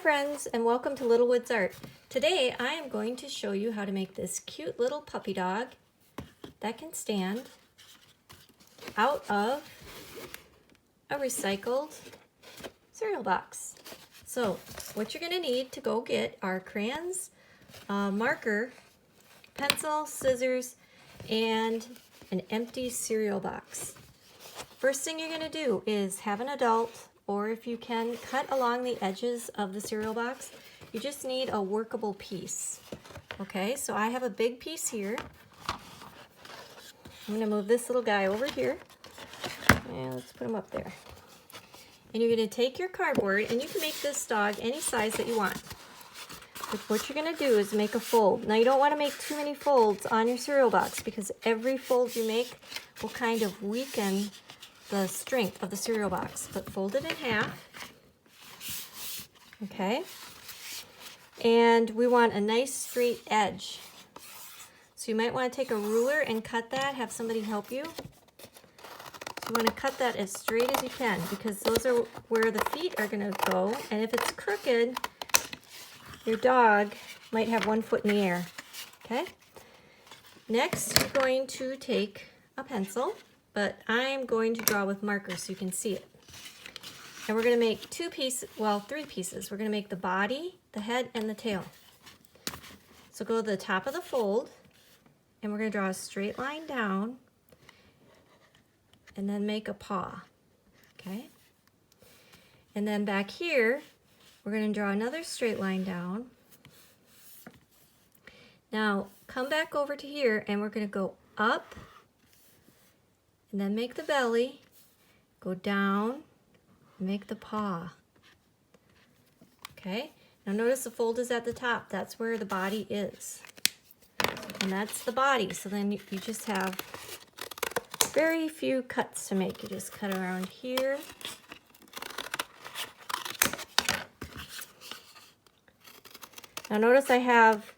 friends, and welcome to Little Woods Art. Today I am going to show you how to make this cute little puppy dog that can stand out of a recycled cereal box. So what you're going to need to go get are crayons, marker, pencil, scissors, and an empty cereal box. First thing you're going to do is have an adult, or if you can, cut along the edges of the cereal box. You just need a workable piece. Okay, so I have a big piece here. I'm going to move this little guy over here. And let's put him up there. And you're going to take your cardboard, and you can make this dog any size that you want. But what you're going to do is make a fold. Now you don't want to make too many folds on your cereal box, because every fold you make will kind of weaken the strength of the cereal box. But fold it in half. Okay. And we want a nice straight edge. So you might want to take a ruler and cut that, have somebody help you. So you want to cut that as straight as you can, because those are where the feet are going to go. And if it's crooked, your dog might have one foot in the air. Okay. Next, you're going to take a pencil, but I'm going to draw with markers so you can see it. And we're going to make three pieces. We're going to make the body, the head, and the tail. So go to the top of the fold, and we're going to draw a straight line down, and then make a paw. Okay? And then back here, we're going to draw another straight line down. Now, come back over to here, and we're going to go up, and then make the belly, go down, and make the paw. Okay? Now notice the fold is at the top. That's where the body is. And that's the body. So then you just have very few cuts to make. You just cut around here. Now notice I have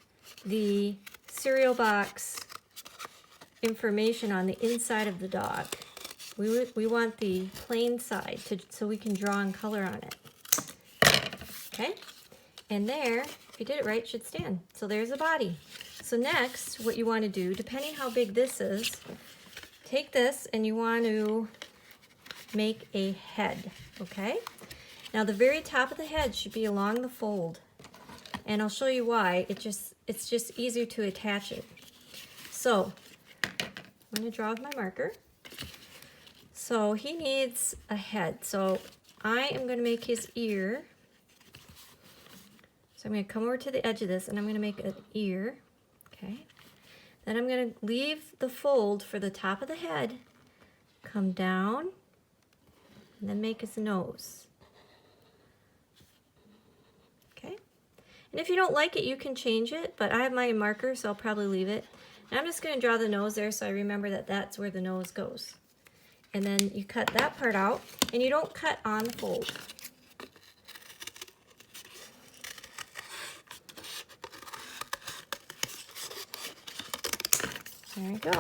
the cereal box information on the inside of the dog. We want the plain side so we can draw and color on it. Okay? And there, if you did it right, it should stand. So there's the body. So next, what you want to do, depending how big this is, take this and you want to make a head. Okay? Now the very top of the head should be along the fold. And I'll show you why. It's just easier to attach it. So I'm going to draw with my marker. So he needs a head. So I am going to make his ear. So I'm going to come over to the edge of this, and I'm going to make an ear. Okay. Then I'm going to leave the fold for the top of the head, come down, and then make his nose. Okay. And if you don't like it, you can change it, but I have my marker, so I'll probably leave it. And I'm just going to draw the nose there so I remember that that's where the nose goes. And then you cut that part out, and you don't cut on the fold. There you go.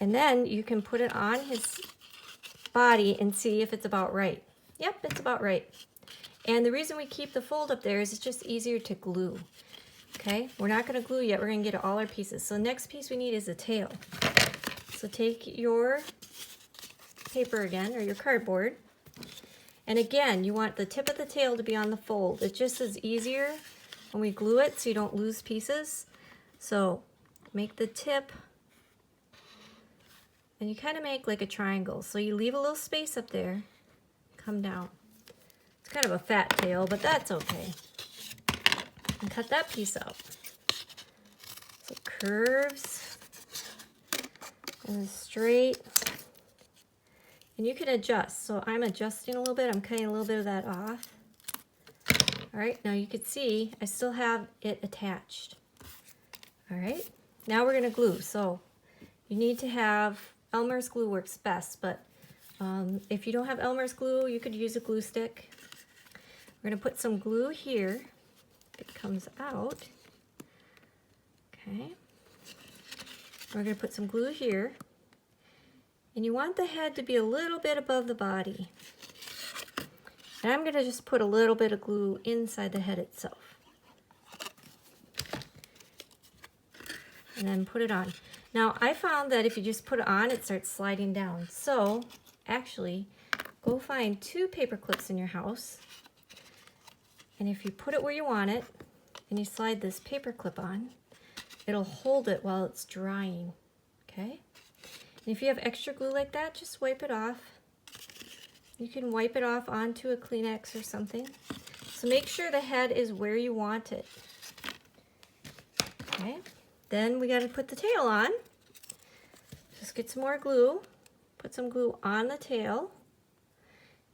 And then you can put it on his body and see if it's about right. Yep, it's about right. And the reason we keep the fold up there is it's just easier to glue. Okay, we're not going to glue yet. We're going to get all our pieces. So the next piece we need is a tail. So take your paper again, or your cardboard. And again, you want the tip of the tail to be on the fold. It just is easier when we glue it so you don't lose pieces. So make the tip, and you kind of make like a triangle. So you leave a little space up there, come down. It's kind of a fat tail, but that's okay. And cut that piece out. So it curves and straight. And you can adjust. So I'm adjusting a little bit. I'm cutting a little bit of that off. All right, now you can see I still have it attached. All right, now we're gonna glue. So you need to have, Elmer's glue works best, but if you don't have Elmer's glue, you could use a glue stick. We're gonna put some glue here. It comes out. Okay. We're gonna put some glue here. And you want the head to be a little bit above the body. And I'm going to just put a little bit of glue inside the head itself. And then put it on. Now I found that if you just put it on, it starts sliding down. So actually, go find 2 paper clips in your house. And if you put it where you want it, and you slide this paper clip on, it'll hold it while it's drying, okay? And if you have extra glue like that, just wipe it off. You can wipe it off onto a Kleenex or something. So make sure the head is where you want it. Okay, then we gotta put the tail on. Just get some more glue. Put some glue on the tail.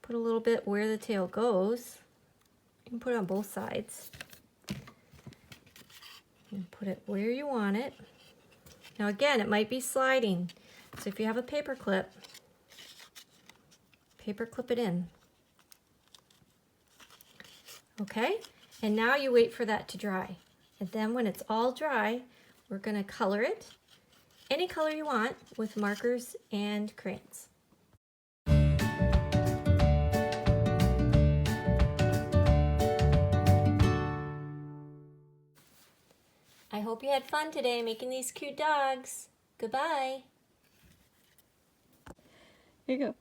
Put a little bit where the tail goes. You can put it on both sides. And put it where you want it. Now again, it might be sliding. So if you have a paper clip it in. Okay, and now you wait for that to dry. And then when it's all dry, we're gonna color it any color you want with markers and crayons. I hope you had fun today making these cute dogs. Goodbye. Here you go.